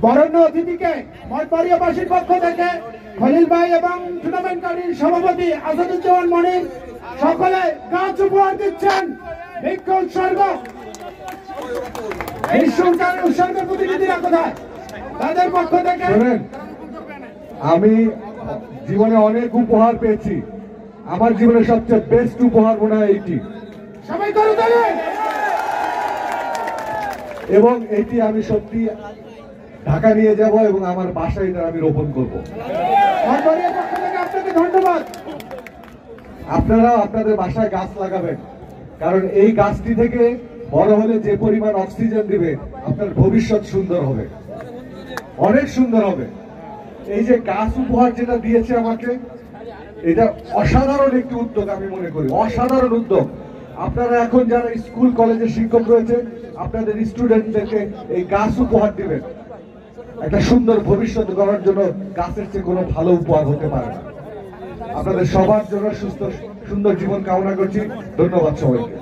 বরেণ্য অতিথিকে মঠবাড়িয়াবাসীর পক্ষ থেকে খলিল ভাই এবং টুর্নামেন্ট কমিটির সভাপতি আসাদুজ্জামান মনির সকলে গাছ উপহার দিচ্ছেন। বৃক্ষ উৎসর্গ উৎসর্গের প্রতিনিধিরা কোথায়? তাদের পক্ষ থেকে আমি জীবনে অনেক উপহার পেয়েছি, আমার জীবনের সবচেয়ে বেস্ট উপহার মনে হয় এইটি। সবাই করে দেবেন। এবং এটি আমি সত্যি ঢাকা নিয়ে যাব এবং আমার বাসায় এটা আমি রোপণ করবো। আপনাকে ধন্যবাদ। আপনারা আপনাদের বাসায় গাছ লাগাবেন, কারণ এই গাছটি থেকে বড় হলে যে পরিমাণ অক্সিজেন দিবে আপনার ভবিষ্যৎ সুন্দর হবে, অনেক সুন্দর হবে। এই যে গাছ উপহার যেটা দিয়েছে আমাকে, এটা অসাধারণ একটি উদ্যোগ আমি মনে করি, অসাধারণ উদ্যোগ। আপনারা এখন যারা স্কুল কলেজের শিক্ষক রয়েছে আপনাদের স্টুডেন্টদেরকে এই গাছ উপহার দিবেন। একটা সুন্দর ভবিষ্যৎ গড়ার জন্য গাছের চেয়ে কোনো ভালো উপহার হতে পারে না। আপনাদের সবার জন্য সুস্থ সুন্দর জীবন কামনা করছি। ধন্যবাদ সবাইকে।